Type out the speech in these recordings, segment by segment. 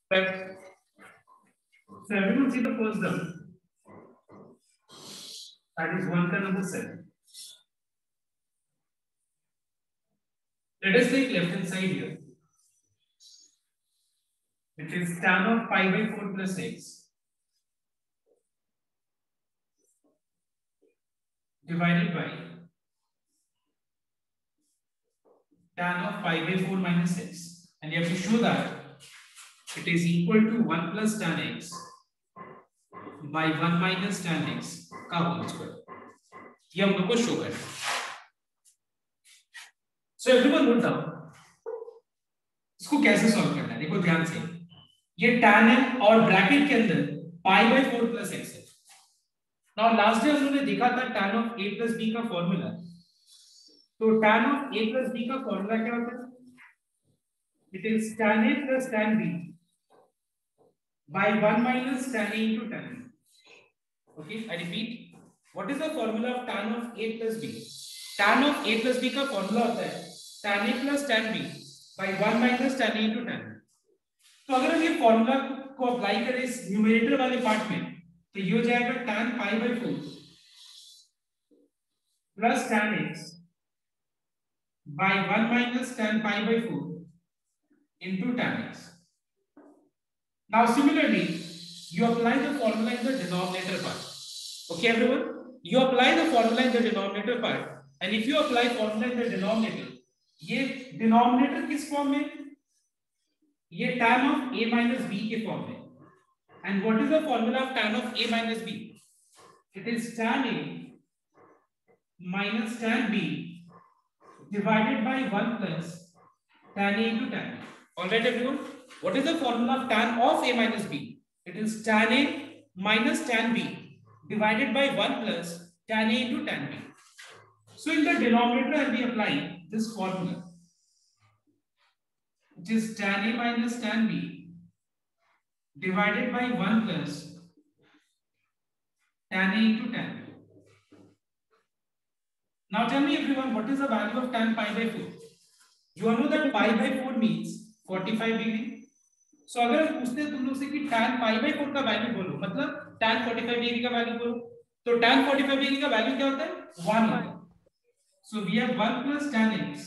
Right. So everyone see the first term. That is 1 ka number 7. Let us take left hand side here. It is tan of pi by 4 plus x divided by tan of pi by 4 minus x. And you have to show that it is equal to 1 plus tan x by 1 minus tan x का whole square. ये हम लोग को show करना है. So everyone note down. इसको कैसे solve करना है देखो ध्यान से. ये tan है और ब्रैकेट के अंदर pi by 4 plus x है. Now last day हम लोगों ने देखा था tan of a plus b का फॉर्मूला. तो tan of a plus b का फॉर्मूला क्या होता है? It is tan a plus tan b by 1 minus tan a into tan b. Okay, I repeat. What is the formula of tan of a plus b? Tan of a plus b का formula होता है tan a plus tan b by 1 minus tan a into tan b. तो अगर हम ये formula को apply करें इस न्यूमरेटर वाले पार्ट में तो ये हो जाएगा tan pi by 4 plus tan x by 1 minus tan pi by 4 into tan x. Now similarly you apply the formula in the denominator part. Okay everyone, you apply the formula in the denominator part, and if you apply formula in the denominator, ये denominator किस form में? ये tan of a minus b के form में. And what is the formula of tan of a minus b? It is tan a minus tan b divided by 1 plus tan a into tan b. All right everyone, what is the formula of tan of a minus b? It is tan a minus tan b divided by 1 plus tan a into tan b. So in the denominator I'll be applying this formula, which is tan a minus tan b divided by 1 plus tan a into tan b. Now tell me everyone, what is the value of tan pi by 4? You all know that pi by 4 means 45 degree. So अगर हम पूछते हैं तुम लोग से कि tan pi by 4 का value बोलो, मतलब tan 45 डिग्री का वैल्यू बोलो, तो tan 45 डिग्री का वैल्यू क्या होता है? 1 होता है. So we have 1 plus tan x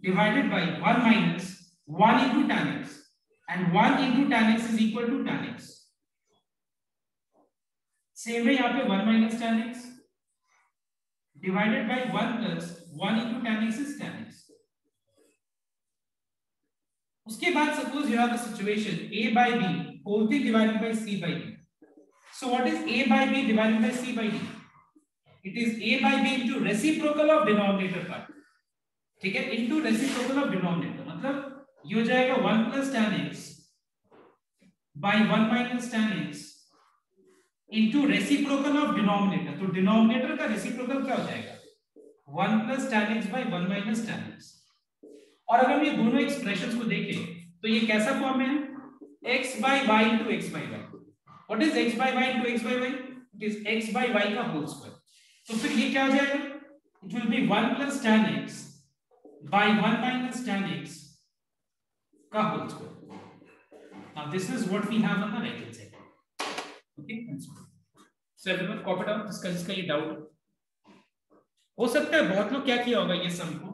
divided by 1 minus 1 into tan x, and 1 into tan x is equal to tan x. Same way यहाँ पे 1 minus tan x divided by 1 plus 1 into tan x is tan x. उसके बाद suppose you have a situation a by b whole thing divided by c by d. So what is a by b divided by c by d? It is a by b into reciprocal of denominator part. ठीक है, into reciprocal of denominator, मतलब ये हो जाएगा 1 plus tan x by 1 minus tan x into reciprocal of denominator. तो denominator का reciprocal क्या हो जाएगा? 1 plus tan x by 1 minus tan x. और अगर हम ये दोनों एक्सप्रेशंस को देखें तो ये कैसा फॉर्म है? x by y into x by y. What is x by y into x by y? It is x by y का होल स्क्वायर. तो फिर ये क्या हो जाएगा? It will be 1 plus tan x by 1 minus tan x का whole square. Now this is what we have on the right hand side. Okay, so everyone copy down जिसका ये डाउट हो सकता है बहुत लोग क्या किया होगा ये सम को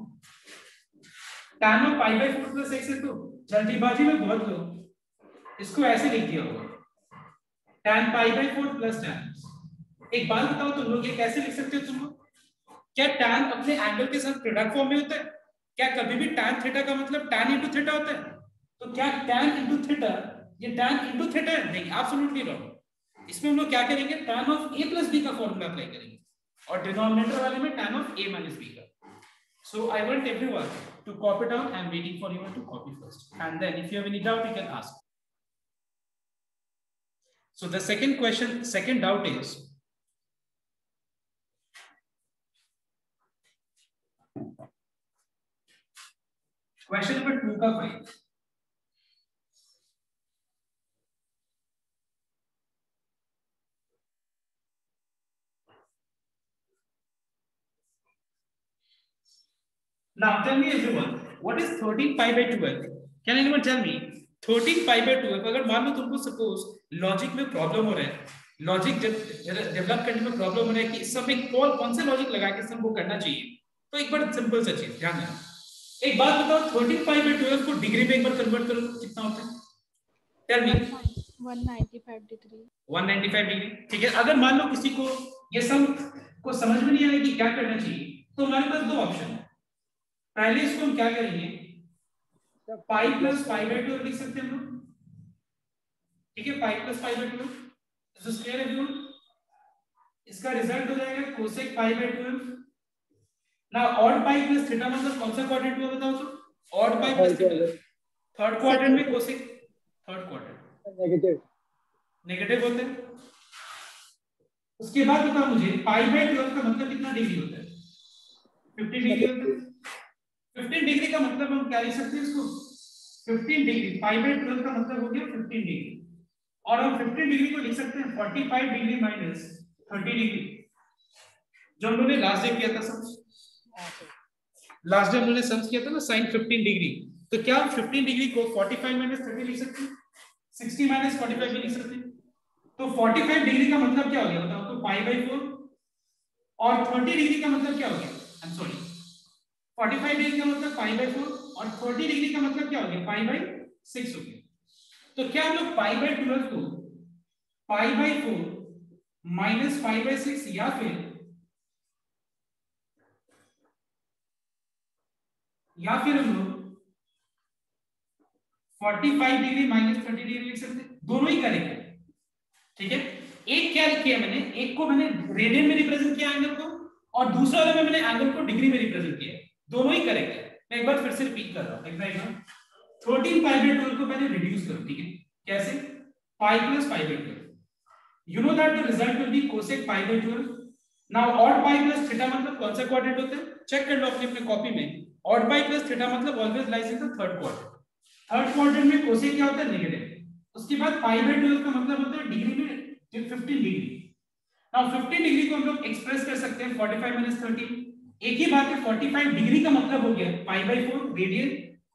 tan of pi by 4 plus x है तो जल्दीबाजी में बहुत लोग इसको ऐसे लिख दिया होगा tan pi by 4 plus tan. एक बात बताओ तुम लोग ये कैसे लिख सकते हो तुम लोग? क्या tan अपने एंगल के साथ प्रोडक्ट फॉर्म में होता है? क्या कभी भी tan थीटा का मतलब tan into थीटा होता है? तो क्या tan into थीटा ये tan into थीटा है? नहीं, एब्सोल्युटली रॉन्ग. इसमें हम लोग क्या करेंगे? tan of a plus b का फॉर्मूला अप्लाई करेंगे और डिनोमिनेटर वाले में tan of a minus b का. So I want everyone to copy down. I am waiting for you to copy first, and then if you have any doubt, you can ask. So the second doubt is question number 2 का 5. Now tell me everyone, what is 13 pi by 12? Can anyone tell me 13 pi by 2। अगर मान लो तुमको suppose logic में problem हो रहा है, logic develop करने में प्रॉब्लम हो रहा है कि इस समय कौन से लॉजिक लगा के हमको करना चाहिए, तो एक बार सिंपल सा चीज ध्यान देना। एक बात बताओ, 13 पाई बाय 12 को डिग्री में एक बार कन्वर्ट करो तो कितना होता है? Tell me. 195 डिग्री। 195 डिग्री, ठीक है। अगर मान लो किसी को ये सम को समझ में नहीं आया कि क्या करना चाहिए, तो हमारे पास दो ऑप्शन है। पहले इसको हम क्या करेंगे, पाई प्लस पाई बाय 2 लिख सकते हैं हम लोग, ठीक है। Pi plus pi by 2, this is clear everyone. इसका रिजल्ट हो जाएगा cosec pi by 12। Now odd pi plus theta मतलब कौन सा क्वाड्रेंट हुआ बताओ तो? Odd pi plus theta, third quadrant में cosec, third quadrant negative negative होते हैं। उसके बाद बताओ मुझे पाई बाय 12 का मतलब कितना डिग्री होता है? 15 डिग्री होता है। 15 डिग्री का मतलब हम क्या लिख सकते हैं इसको? 15 डिग्री, पाई बाय 12 का मतलब हो गया 15 डिग्री, और हम 15 डिग्री को लिख सकते हैं 45 डिग्री माइनस 30 डिग्री, जो हम लोगों ने लास्ट डे किया था सम। लास्ट डे हम लोगों ने सम किया था ना साइन 15 डिग्री, तो क्या हम 15 डिग्री को 45 माइनस 30 लिख सकते हैं? 60 माइनस 45 भी लिख सकते हैं। तो 45 डिग्री का मतलब क्या हो गया बताओ तो? Pi by 4। और 30 डिग्री का मतलब क्या हो गया? आई एम सॉरी, 45 डिग्री का मतलब पाई बाय 4 और 30 डिग्री का मतलब क्या हो गया? पाई बाय 6 हो गया। तो क्या हम लोग पाई बाय 12 को pi by 4 minus pi by 6 या फिर हम लोग 45 डिग्री माइनस 30 डिग्री लिख सकते हैं? दोनों ही करेक्ट है, ठीक है। एक क्या लिखा है मैंने, एक को मैंने रेडियन में रिप्रेजेंट किया एंगल को, और दूसरा वाले में मैंने एंगल को डिग्री में रिप्रेजेंट किया। दोनों ही करेक्ट है। मैं एक बार फिर से रिपीट कर रहा हूं, एग्जाम्पल 13 पाई बाय 12 को पहले रिड्यूस करो, ठीक है। कैसे? पाई plus pi by 12, you know that the result will be cosec pi by 12। Now odd pi plus theta मतलब कौन सा क्वाड्रेंट होता है? चेक कर लो अपने कॉपी में। ऑड पाई प्लस थीटा मतलब always lies in the third quadrant. Third quadrant में कोसेक क्या होता है? नेगेटिव। उसके बाद पाई बाय 12 का मतलब होता है डिग्री में 15 डिग्री। नाउ 15 डिग्री को हम लोग एक्सप्रेस कर सकते हैं 45 माइनस 30। एक ही बात है, 45 डिग्री का मतलब हो गया पाई बाय 4 रेडियन,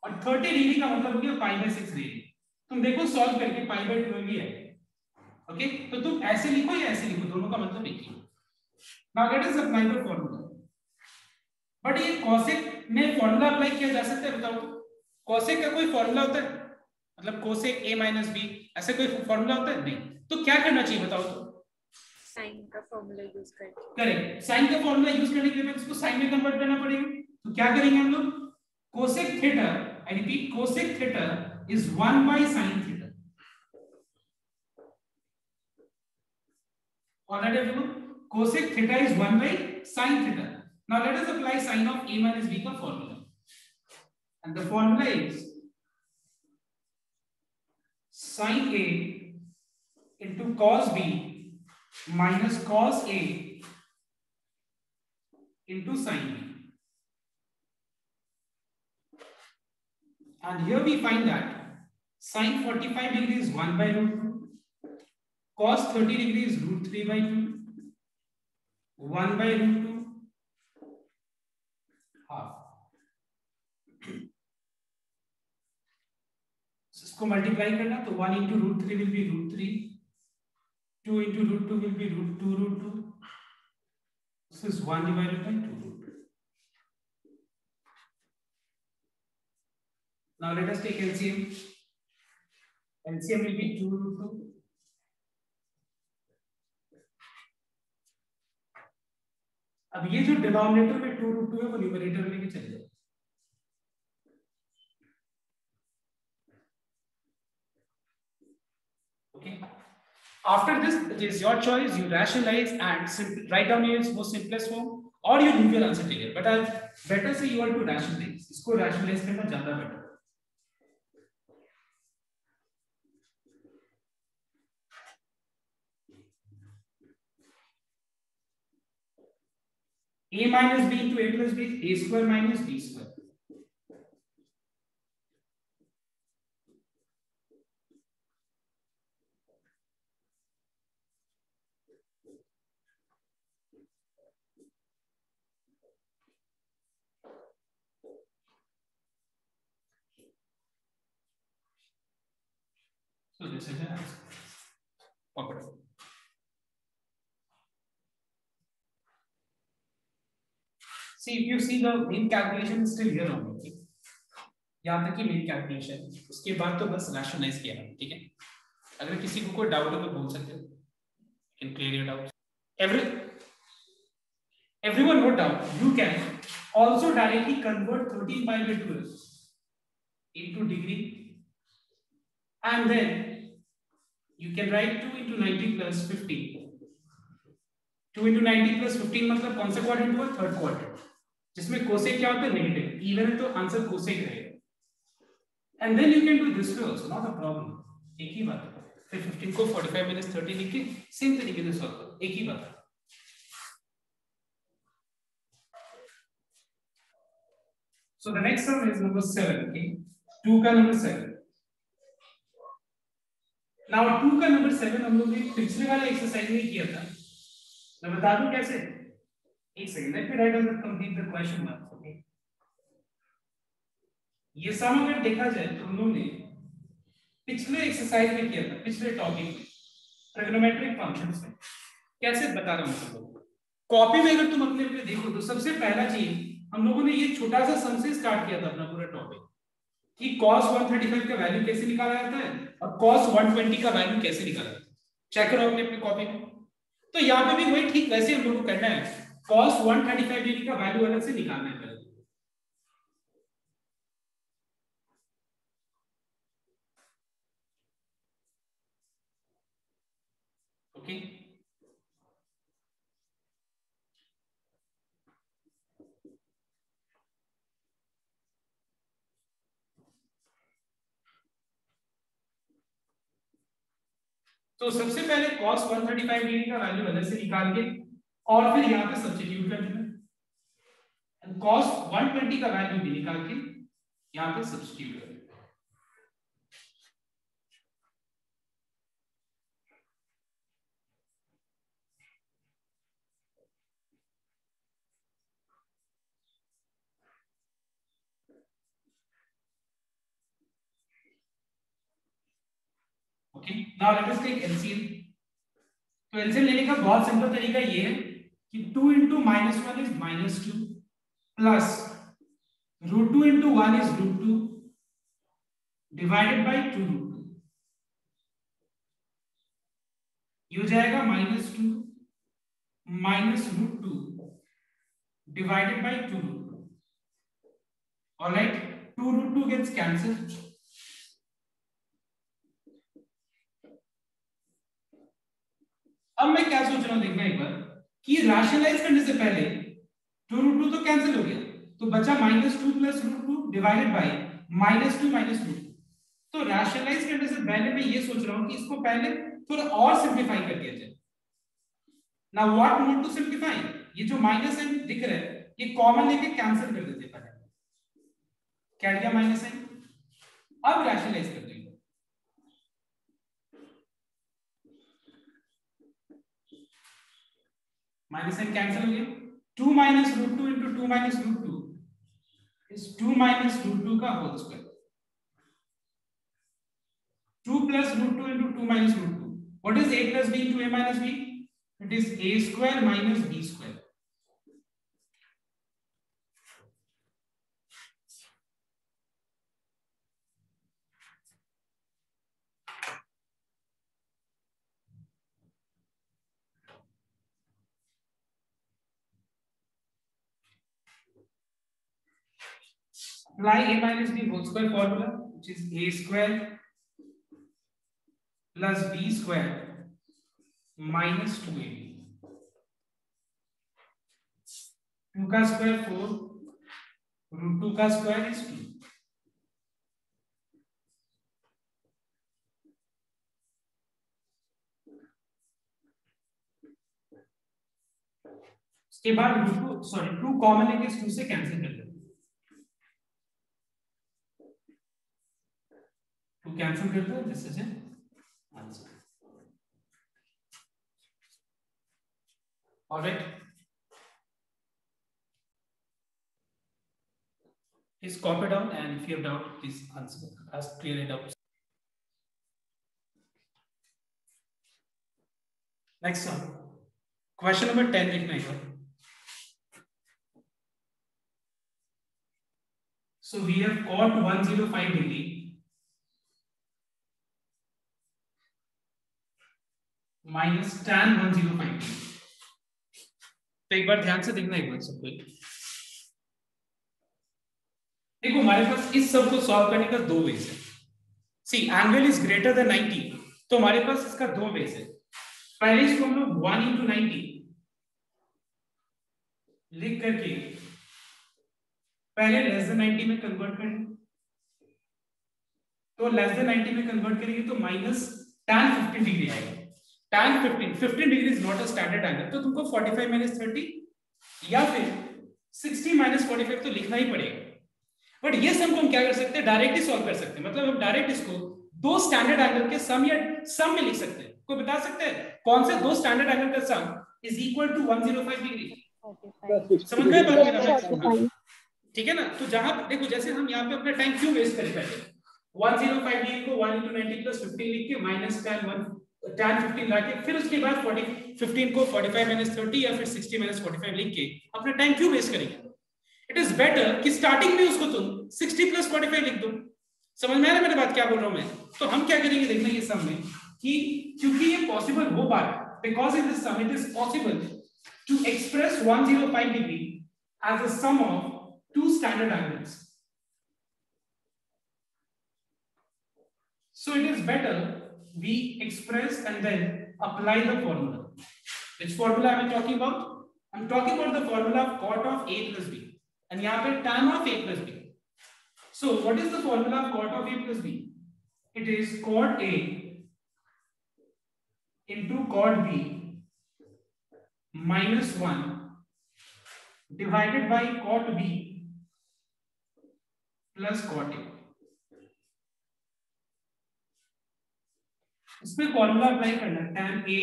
और 30 डिग्री का मतलब हो गया पाई बाय 6 रेडियन। तुम देखो सॉल्व करके पाई बाय 12 ही है, ओके। तो तुम ऐसे लिखो या ऐसे लिखो, दोनों का मतलब एक ही है। Now let us apply the formula. But ये कोसेक में फार्मूला अप्लाई किया जा सकता है बताओ तो? कोसेक का कोई फार्मूला होता है? मतलब कोसेक a माइनस बी, ऐसे कोई फार्मूला होता है? नहीं। तो क्या करना चाहिए बताओ तो? साइन का फॉर्मूला यूज करके। करेक्ट, साइन का फॉर्मूला यूज करने के लिए इसको साइन में कन्वर्ट करना पड़ेगा। तो क्या करेंगे हम लोग? Cosec theta, I repeat, cosec theta is 1 by sin theta. Alright everyone, cosec theta is 1 by sin theta. Now let us apply sin of a minus b का formula, and the formula is sin a into cos b minus cos a into sin b. And here we find that sin 45 degree is 1 by root 2, cos 30 degree is root 3 by 2, 1 by root 2 half. इसको multiply करना तो 1 into root 3 will be root 3, 2 into root 2 will be root 2 root 2. This is 1 divided by 2 root 2. Now let us take LCM. LCM will be 2 root 2. अब ये जो denominator में 2 root 2 है वो numerator में लेके चले जाओ। Okay. After this, it is your choice. You rationalize and write down your most simplest form, or you leave your answer till here. But I'll better say you want to rationalize. इसको rationalize करना ज़्यादा better. A minus b into a plus b, a square minus b square. So this is an answer. Copy down. See, if you see the main calculation is still here only. यहाँ तक की main calculation, उसके बाद तो बस rationalise किया है, ठीक है। अगर किसी को कोई डाउट हो तो बोल सकते हो, can clear your doubt. Everyone note down, you can also directly convert 13 pi by 12 into degree, and then you can write 2 into 90 plus 15. 2 into 90 plus 15 मतलब कौन सा क्वाड्रेंट हुआ? थर्ड क्वाड्रेंट, जिसमें कोसेक क्या होता है? नेगेटिव। इवन है तो आंसर कोसेक रहेगा। And then you can do this way also, not a problem. एक ही बात है। फिर 15 को 45 minus 30 लिख के सेम तरीके से सॉल्व करो, एक ही बात है। So the next one is number 7, okay? 2 का number 7. Now 2 का number 7 हम लोग ने पिछले वाले एक्सरसाइज में किया था। मैं बता दूं कैसे? एक second, let me write down the complete the question mark, okay? ये सम अगर देखा जाए तो हम लोग ने पिछले एक्सरसाइज में किया था, पिछले टॉपिक में ट्रिग्नोमेट्रिक फंक्शंस में। कैसे बता रहा हूं सबको, कॉपी में अगर तुम अपने पे देखो तो सबसे पहला चीज हम लोगों ने ये छोटा सा सम से स्टार्ट किया था अपना पूरा टॉपिक, कि cos 135 का वैल्यू कैसे निकाला जाता है और cos 120 का वैल्यू कैसे निकाला जाता है। चेक करो अपने अपनी कॉपी में। तो यहाँ पे भी वही ठीक वैसे हम लोग को करना है, cos 135 डिग्री का वैल्यू अलग से निकालना है। ओके, तो सबसे पहले cos 135 डिग्री का वैल्यू अलग से निकाल के और फिर यहाँ पे सब्स्टिट्यूट कर देना, एंड cos 120 का वैल्यू भी निकाल के यहाँ पे सब्स्टिट्यूट कर देना। Okay, now let us take LCM. तो एलसीएम लेने का बहुत सिंपल तरीका ये है कि 2 into -1 is -2 plus √2 into 1 is √2 divided by 2 √2। ये हो जाएगा -2 minus √2 divided by 2 √2. All right, 2 √2 gets cancelled. अब मैं क्या सोच रहा हूं, देखना एक बार कि रैशनलाइज करने से पहले 2 √2 तो कैंसिल हो गया, तो बचा -2 प्लस √2 डिवाइडेड बाय -2 माइनस √2। तो रैशनलाइज करने से पहले मैं ये सोच रहा हूं कि इसको पहले थोड़ा और सिंपलीफाई कर दिया जाए। Now what we want to simplify, ये जो माइनस साइन दिख रहा है ये कॉमन लेके कैंसिल कर देते पहले। क्या दिया? Minus sign. अब रैशनलाइज कर देंगे, माइनस साइन कैंसिल हो गया। 2 minus √2 into 2 minus √2 is 2 minus √2 का whole square. 2 plus √2 into 2 minus √2, what is a plus b into a minus b? It is a square minus b square. Apply a minus b whole square formula, which is a square plus b square minus 2ab. 2 का square 4, √2 का square is 2. उसके बाद √2 2 common लेके इस 2 से cancel कर देते, 2 cancel करते हैं, this is answer. Alright, please copy down, and if you have doubt please answer, ask, clear it out. Next one, question number 10 लिखना है। So we have cot 105 degree minus tan 105 degree। तो एक बार ध्यान से देखना एक बार सबको। देखो हमारे पास इस सब को सॉल्व करने का दो वेज है। C angle is greater than 90, तो हमारे पास इसका दो वेज है। पहले इसको हम लोग 1 into 90 लिख करके पहले लेस देन 90 में कन्वर्ट करें, तो लेस देन 90 में कन्वर्ट करेंगे तो माइनस tan 15 डिग्री आएगा। tan 15 degree is not a standard angle, तो तुमको 45 minus 30 या फिर 60 minus 45 तो लिखना ही पड़ेगा। बट ये सम को हम क्या कर सकते हैं, डायरेक्ट ही सॉल्व कर सकते हैं। मतलब हम डायरेक्ट इसको दो स्टैंडर्ड एंगल के सम या सम में लिख सकते हैं। कोई बता सकते हैं कौन से दो स्टैंडर्ड एंगल का sum is equal to 105 degree? समझ में बात मेरा? ठीक है ना। तो जहां देखो जैसे हम यहाँ पे अपना टाइम क्यों वेस्ट करें, पहले 105 डिग्री को 1 into 90 plus 15 लिख के माइनस tan 15 ला के फिर उसके बाद 15 को 45 minus 30 या फिर 60 minus 45 लिख के अपना टाइम क्यों वेस्ट करेंगे? इट इज बेटर कि स्टार्टिंग में उसको तुम 60 plus 45 लिख दो। समझ में आ रहा है मेरी बात क्या बोल रहा हूं मैं? तो हम क्या करेंगे देखना ये सम में कि क्योंकि ये पॉसिबल हो पा रहा है, because in this sum it is possible to express 105 degree as a sum of two standard angles. So it is better we express and then apply the formula. Which formula am I talking about? I'm talking about the formula of cot of a plus b and यहाँ पे tan of a plus b. So what is the formula of cot of a plus b? It is cot a into cot b minus 1 divided by cot b plus cot a. इसमें formula apply करना है, tan a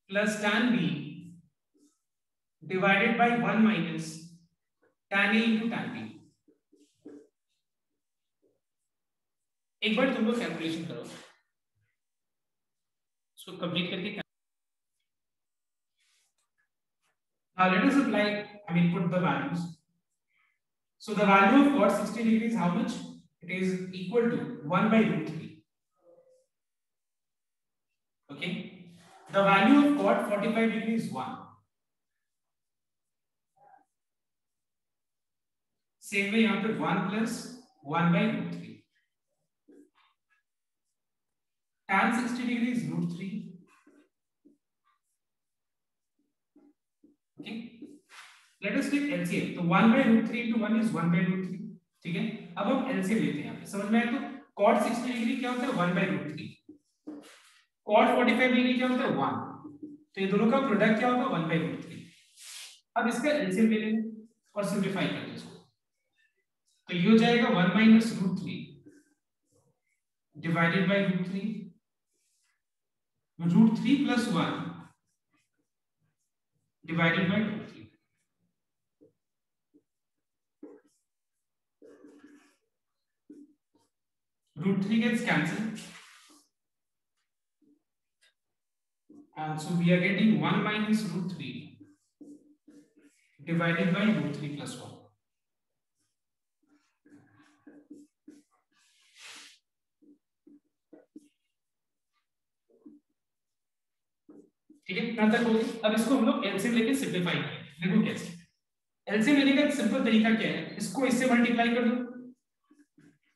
plus tan b divided by 1 minus tan a into tan b। एक बार तुम लोग calculation करो, इसको complete करके। Now let us apply, put the values. So the value of cot 60 degree is how much? It is equal to 1 by root 3. Okay. The value of cot 45 degree is 1. Same way यहाँ पे 1 plus 1 by root 3. Tan 60 degree is root 3. Okay. Let us take LCM. तो 1 by root 3 into 1 is 1 by root 3. ठीक है। अब हम LCM लेते हैं यहाँ पे, समझ में आया? तो cot 60 डिग्री क्या होता है? 1 by root 3. cot 45 डिग्री क्या होता है? 1. तो ये दोनों का प्रोडक्ट क्या होगा? 1 by root 3. अब इसका LCM ले लेंगे और सिंप्लीफाई कर दें इसको। तो ये हो जाएगा 1 minus root 3 divided by root 3. root 3 plus 1 divided by root 3. Root 3 gets cancelled, and so we are getting 1 minus root 3 divided by root 3 plus 1. ठीक है, ना तक होगी। अब इसको हम लोग एलसीएम लेके सिंपलीफाई करेंगे। देखो कैसे एलसीएम लेने का सिंपल तरीका क्या है, इसको इससे मल्टीप्लाई कर दो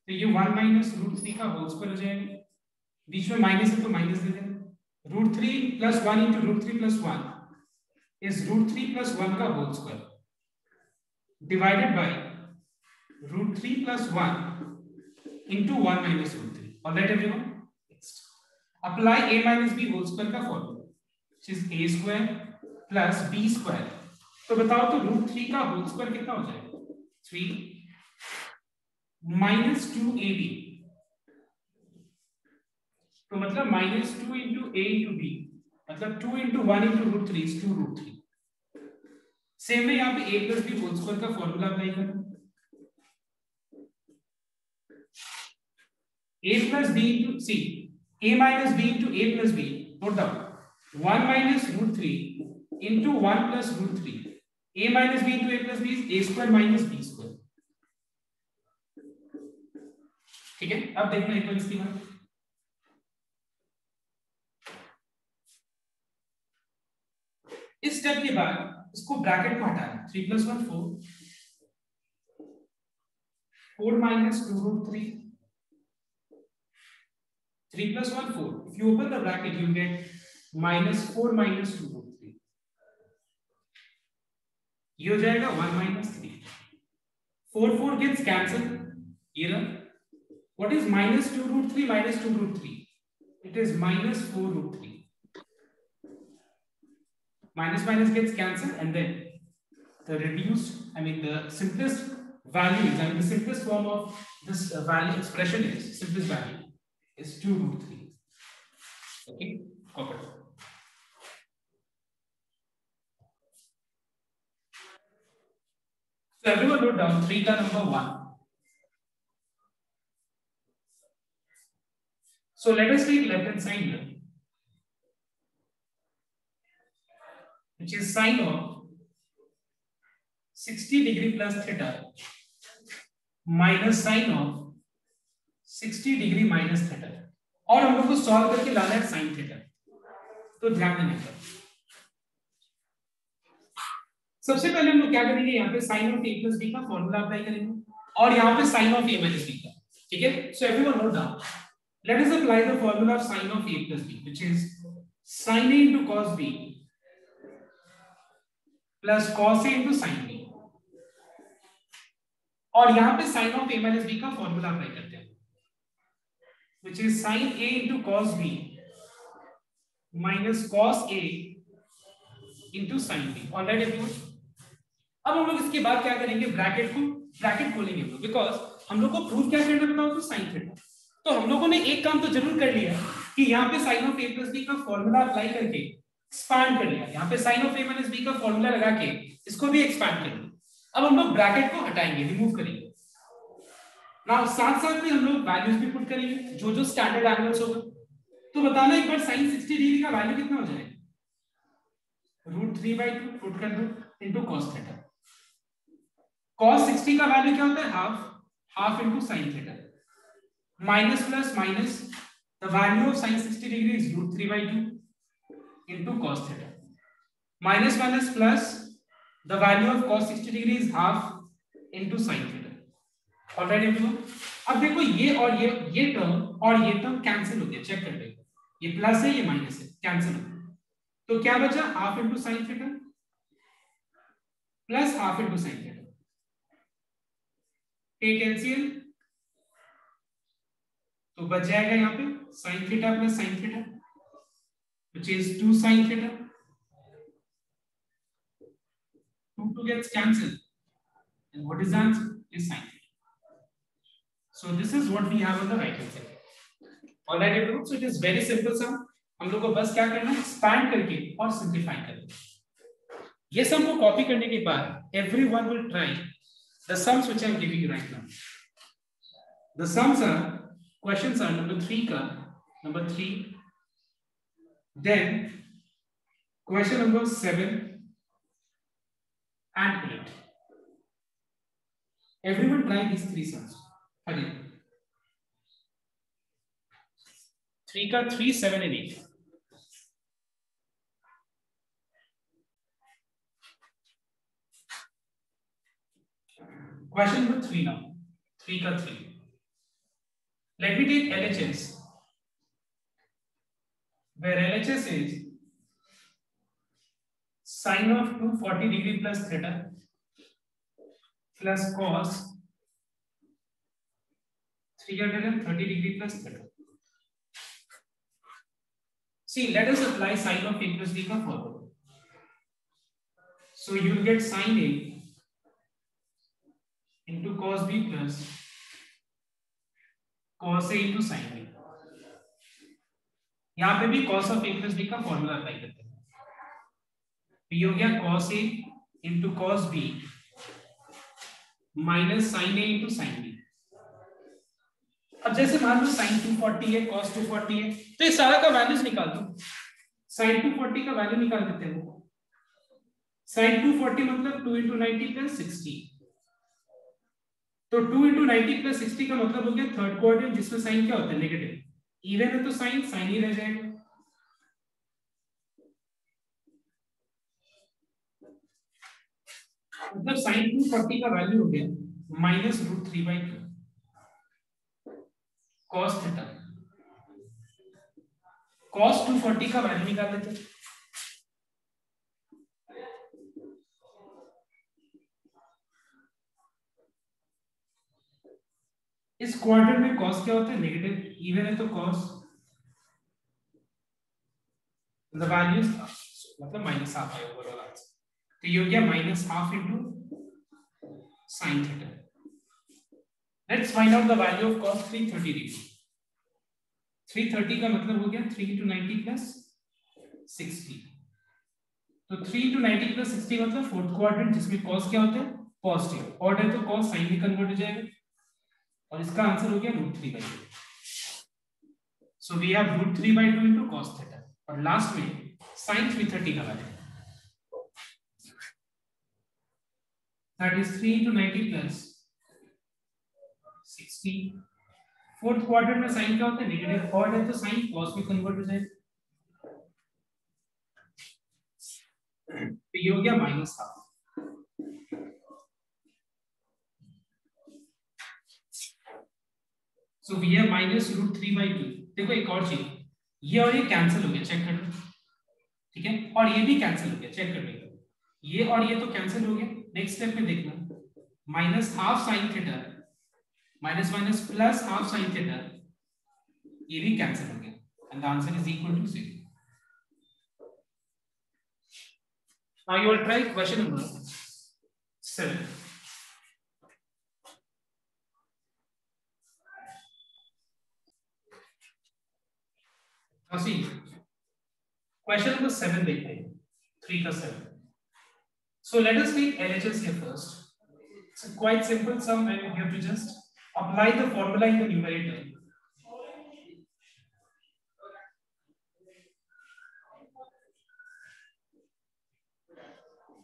तो ये 1 माइनस रूट 3 का होल स्क्वायर हो जाएगा। बीच में माइनस है तो माइनस दे देना। Root 3 plus 1 into root 3 plus 1 is root 3 plus 1 का whole square divided by root 3 plus 1 into 1 minus root 3। Alright everyone, apply a minus b whole square का formula which is a square plus b square। तो बताओ तो root 3 का whole square कितना हो जाएगा? 3 minus 2ab, तो मतलब minus 2 into a into b, मतलब 2 into 1 into root 3 is 2 root 3। Same में यहाँ पे a plus b whole square का फॉर्मूला अप्लाई करो। a plus b into c, a minus b into a plus b note down 1 minus root 3 into 1 plus root 3. A minus b into a plus b is a square minus b square. ठीक है, अब देखना एक बार इसकी बात। इस step के बाद इसको ब्रैकेट में हटाना। 3 plus 1 4, 4 minus 2 root 3, 3 plus 1 4. If you open the bracket, you get minus 4 minus 2 root 3. ये हो जाएगा 1 minus 3. 4 4 gets cancelled. ये रहा। What is minus 2 root 3 minus 2 root 3? It is minus 4 root 3. Minus minus gets cancelled, and then the reduced, the simplest value, the simplest form of this value expression is, simplest value is 2 root 3. Okay, copy. So everyone wrote down 3 का number 1. So let us take left hand side here, which is sine of 60 degree plus theta minus sine of 60 degree minus theta, और हम लोग को solve करके लाना है sin theta. तो ध्यान देने का, सबसे पहले हम लोग क्या करेंगे, यहाँ पे sin of a plus b का फॉर्मूला अप्लाई करेंगे, और यहाँ पे sin of a minus b का। ठीक है, so everyone note down, let us apply the formula of sin of a plus b, which is sin a into cos b plus cos a into sin b, और यहाँ पे sin of a minus b का formula apply करते हैं, which is sin a into cos b minus cos a into sin b. Alright everyone, अब हम लोग इसके बाद क्या करेंगे, ब्रैकेट खोलेंगे, बिकॉज हम लोग को प्रूव क्या करना बताओ तो sin थीटा। तो हम लोगों ने एक काम तो जरूर कर लिया कि यहाँ पे sin of a plus b का फॉर्मूला अप्लाई करके एक्सपांड कर लिया, यहाँ पे sin of a minus b का फॉर्मूला लगा के इसको भी एक्सपांड कर लिया। अब हम लोग ब्रैकेट को हटाएंगे, रिमूव करेंगे। नाउ साथ साथ में हम लोग वैल्यूज भी पुट करेंगे, जो स्टैंडर्ड एंगल्स होगा। तो बताना एक बार sin 60 डिग्री का वैल्यू कितना हो जाएगा, √3/2 पुट कर दो इनटू cos थीटा। cos 60 का वैल्यू क्या होता है, half into sin theta, minus plus minus, the value of sin 60 degree is √3/2 into cos theta, minus minus plus, the value of cos 60 degree is half into sin theta. Alright everyone, अब देखो ये और ये term cancel हो गया, check कर लो, ये plus है ये माइनस है, कैंसिल हो गया, तो क्या बचा, half into sine theta plus half into sine theta, take LCM, तो बच जाएगा यहाँ पे sin theta plus sin theta, which is 2 sin theta, 2 gets cancelled, and what is the answer is sin theta. So this is what we have on the right hand side. All right everyone, so it is very simple sum, हम लोग को बस क्या करना है, expand करके और simplify करना। ये सम को कॉपी करने के बाद everyone will try the sums which I am giving you right now. The sums are, questions are number 3, then question number 7 and 8. Everyone try these 3 sums. Again, 3, 7 and 8. Question number 3 now. 3. Let me take LHS, where LHS is sine of 240 degree plus theta plus cos 330 degree plus theta. See, let us apply sine of a plus b का formula. So you will get sine a into cos b plus cos a into sin b. यहाँ पे भी cos of a plus b का formula apply करते हैं, b हो गया cos a into cos b minus sin a into sin b. अब जैसे मान लो sin 240 है, cos 240 है, तो ये सारा का वैल्यूज निकाल दो, साइन 240 का वैल्यू निकाल देते हैं वो। साइन 240 मतलब 2 × 90 + 60, तो 2 × 90 + 60 का मतलब हो गया थर्ड क्वाड्रेंट, जिसमें साइन क्या होता है नेगेटिव। इवन है तो साइन ही रह जाएगा। मतलब साइन 240 का वैल्यू हो गया -√3/2 cos थीटा। cos 240 का वैल्यू निकाल देते हैं। इस क्वाड्रेंट में cos क्या होता है नेगेटिव, इवन है तो cos द वैल्यू मतलब -½ आया ओवरऑल आंसर। तो ये हो गया -½ × sin theta. Let's find out the value of cos 330 degree. 330 का मतलब हो गया 3 × 90 + 60, तो 3 × 90 + 60 मतलब फोर्थ क्वाड्रेंट, जिसमें cos क्या होता है पॉजिटिव, और है तो cos sin में कन्वर्ट हो जाएगा, और इसका आंसर हो गया √3/2। So we have √3/2 × cos theta, और लास्ट में sin 330 का value, that is 3 × 90 + 60। Fourth quadrant में sin क्या होता है नेगेटिव, और है तो sin cos में कन्वर्ट हो जाएगा, तो ये हो गया -½ सो वी हैव -√3/2। देखो एक और चीज, ये और ये कैंसिल हो गया, चेक कर लो, ठीक है, और ये भी कैंसिल हो गया, चेक कर लो, ये और ये तो कैंसिल हो गया। नेक्स्ट स्टेप में देखना, -½ sin theta minus minus plus ½ sin theta, ये भी कैंसिल हो गया, and the answer is equal to 0। Now you will try question number 7. Now see, question number 7 देखते हैं, 3 का 7. So let us take LHS here first. It's quite simple sum, and you have to just apply the formula in the numerator.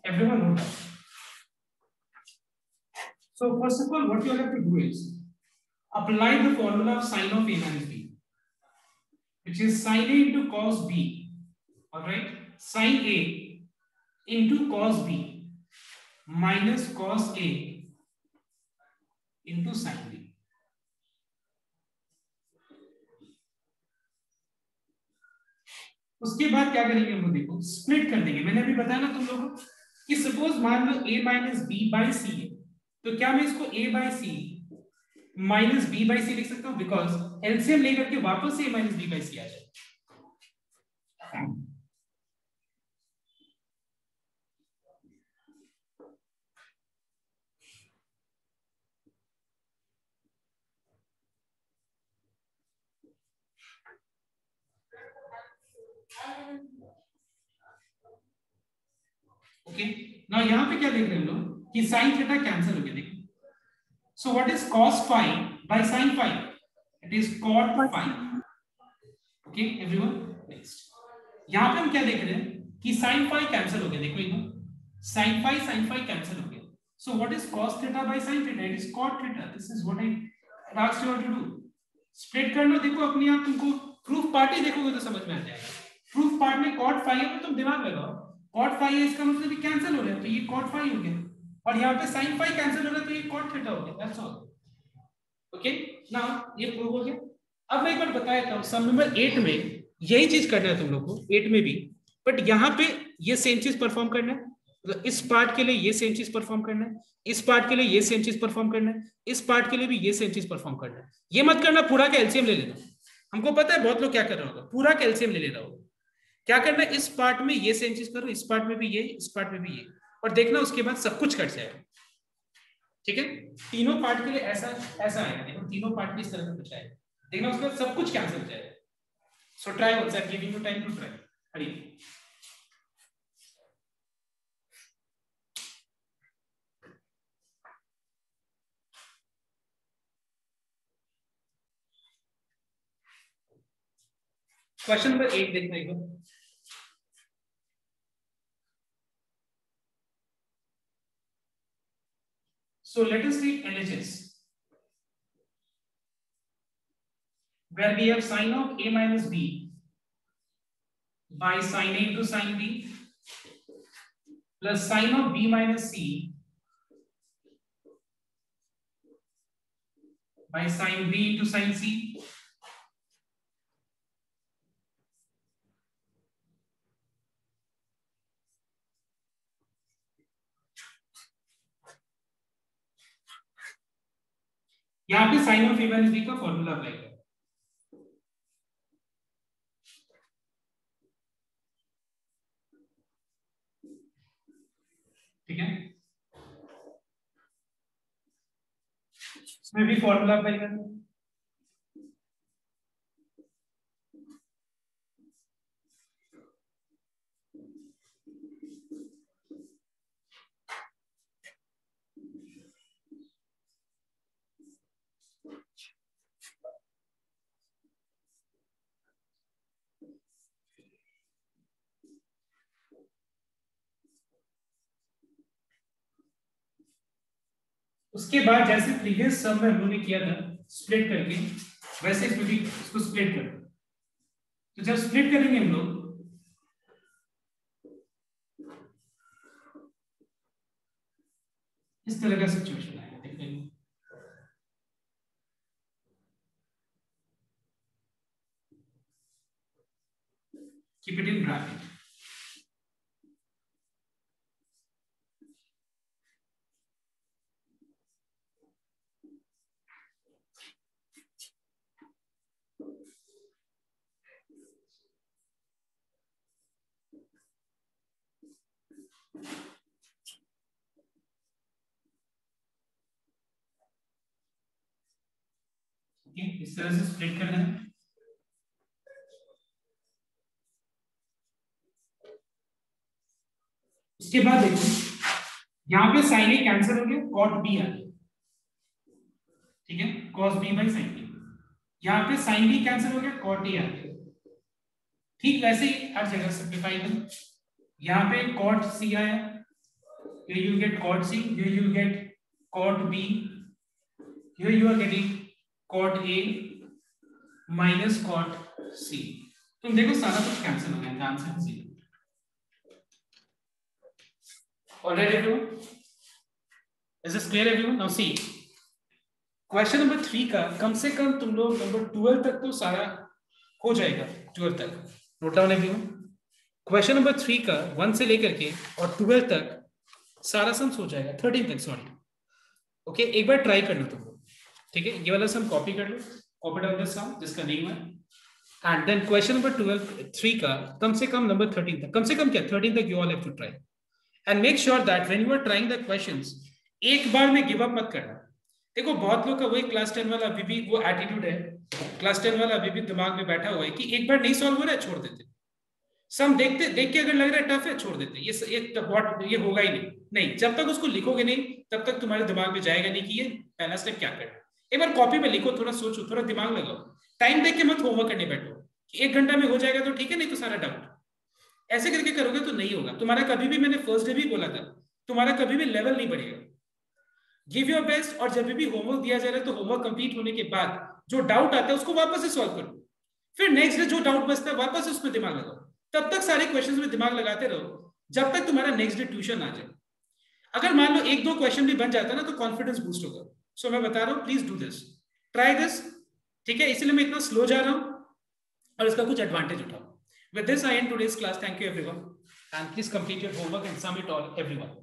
Everyone note down. So first of all, what you have to do is apply the formula of sin of a minus b, which is sin a into cos b. All right, sin a into cos b minus cos a into sin b. उसके बाद क्या करेंगे हम लोग, देखो split कर देंगे। मैंने अभी बताया ना तुम लोगों को कि सपोज मान लो a minus b by c है, तो क्या मैं इसको a by c minus b by c लिख सकता हूं, बिकॉज एलसीएम लेकर के वापस से a माइनस बी बाई सी आ जाए। ओके, नाउ यहां पे क्या देख रहे हैं हम लोग कि sin थीटा कैंसिल हो गया, देखो। सो what is cos phi by sin phi? It is cot phi। Okay everyone, next यहां पे हम क्या देख रहे हैं कि sin phi कैंसिल हो गया, देखो इधर sin phi कैंसिल हो गया। So what is cos theta by sin थीटा? It is cot theta. This is what I asked you to do. Split कर लो, देखो अपने आप, तुमको प्रूफ पार्ट ही देखोगे तो समझ में आ जाएगा। प्रूफ पार्ट में cot phi है, तो तुम दिमाग लगाओ, cot phi है इसका मतलब ये कैंसिल हो रहा है, तो ये cot phi हो गया, और यहाँ पे sin phi कैंसिल हो रहा है, तो ये cot थीटा हो गया। That's all. ओके, नाउ ये प्रूव हो गया। अब मैं एक बार बताया था, सम नंबर 8 में यही चीज करना है तुम लोग को, 8 में भी, बट यहाँ पे ये सेम चीज परफॉर्म करना है। मतलब इस पार्ट के लिए ये सेम चीज परफॉर्म करना है, इस पार्ट के लिए ये सेम चीज परफॉर्म करना है, इस पार्ट के लिए भी ये सेम चीज परफॉर्म करना है। ये मत करना पूरा का एलसीएम ले लेना। हमको पता है बहुत लोग क्या कर रहे होगा, पूरा का एलसीएम ले लेना होगा। क्या करना है, इस पार्ट में ये सेम चीज करो, इस पार्ट में भी ये, इस पार्ट में भी ये, और देखना उसके बाद सब कुछ कट जाएगा। ठीक है, तीनों पार्ट के लिए ऐसा ऐसा आएगा, देखो तीनों पार्ट में इस तरह से कुछ आएगा, देखना उसके बाद सब कुछ कैंसिल हो जाएगा। So try once, I am giving you time to try. Hurry, question number 8 देखना एक बार। So let us take LHS, where we have sine of A minus B by sine A into sine B plus sine of B minus C by sine B into sine C. यहाँ पे sine of a minus b का formula apply करें। ठीक है, इसमें भी formula apply करें। उसके बाद जैसे प्रीवियस सम में हम लोगों ने किया था स्प्लिट करके, वैसे इसमें भी इसको स्प्लिट कर। तो जब स्प्लिट करेंगे हम लोग इस तरह का सिचुएशन आएगा। देखते हैं, कीप इट इन ब्रैकेट। इस तरह से स्प्लिट करना है। उसके बाद देखो यहां पे साइन ए कैंसिल हो गया, कॉट बी आ गया। ठीक है, cos b by sine b. यहां पे साइन बी कैंसिल हो गया, कॉट ए आ गया। ठीक वैसे ही हर जगह सिंप्लीफाई करें। यहां पे कॉट सी आया, here you get cot C, here you get cot B, here you are getting cot A minus cot C। तुम देखो सारा कुछ कैंसिल हो गया, answer C। Alright everyone, is this clear everyone? Now see, question number 3 का कम से कम तुम लोग नंबर 12 तक तो सारा हो जाएगा। 12 तक note down everyone. Question number 3 का 1 से लेकर के और 12 तक सारा सम हो जाएगा, 13 तक सॉरी। ओके, एक बार ट्राई करना तुम लोग। ठीक है, ये वाला सम कॉपी कर लो, कॉपी डाउन दिस सम जिसका नेम है, एंड देन क्वेश्चन नंबर 3 का कम से कम नंबर 13 तक, कम से कम क्या 13 तक you all have to try and make sure that when you are trying the questions एक बार में गिव अप मत करना। देखो बहुत लोग का वही क्लास 10 वाला अभी भी वो एटीट्यूड है, क्लास 10 वाला अभी भी दिमाग में बैठा हुआ है कि एक बार नहीं सॉल्व हो रहा है छोड़ देते, सम देखते देख के अगर लग रहा है टफ है छोड़ देते, ये होगा ही नहीं। जब तक उसको लिखोगे नहीं तब तक तुम्हारे दिमाग में जाएगा नहीं कि ये पहला स्टेप क्या करना। एक बार कॉपी पे लिखो, थोड़ा सोचो, थोड़ा दिमाग लगाओ, टाइम देख के मत होमवर्क करने बैठो कि 1 घंटा में हो जाएगा तो ठीक है, नहीं तो सारा डाउट। ऐसे करके करोगे तो नहीं होगा तुम्हारा। कभी भी मैंने फर्स्ट डे भी बोला था, तुम्हारा कभी भी लेवल नहीं बढ़ेगा। गिव योर बेस्ट, और जब भी होमवर्क दिया जा रहा है तो होमवर्क कंप्लीट होने के बाद जो डाउट आता है उसको वापस से सॉल्व करो, फिर नेक्स्ट डे जो डाउट बचता है वापस उसमें दिमाग लगाओ। तब तक सारे क्वेश्चंस में दिमाग लगाते रहो जब तक तुम्हारा नेक्स्ट डे ट्यूशन आ जाए। अगर मान लो 1-2 क्वेश्चन भी बन जाता है ना तो कॉन्फिडेंस बूस्ट होगा। सो मैं बता रहा हूं, please do this, try this. ठीक है, इसलिए मैं इतना स्लो जा रहा हूं और इसका कुछ एडवांटेज उठाओ। With this I end today's class. Thank you everyone, and please complete your homework and submit all everyone.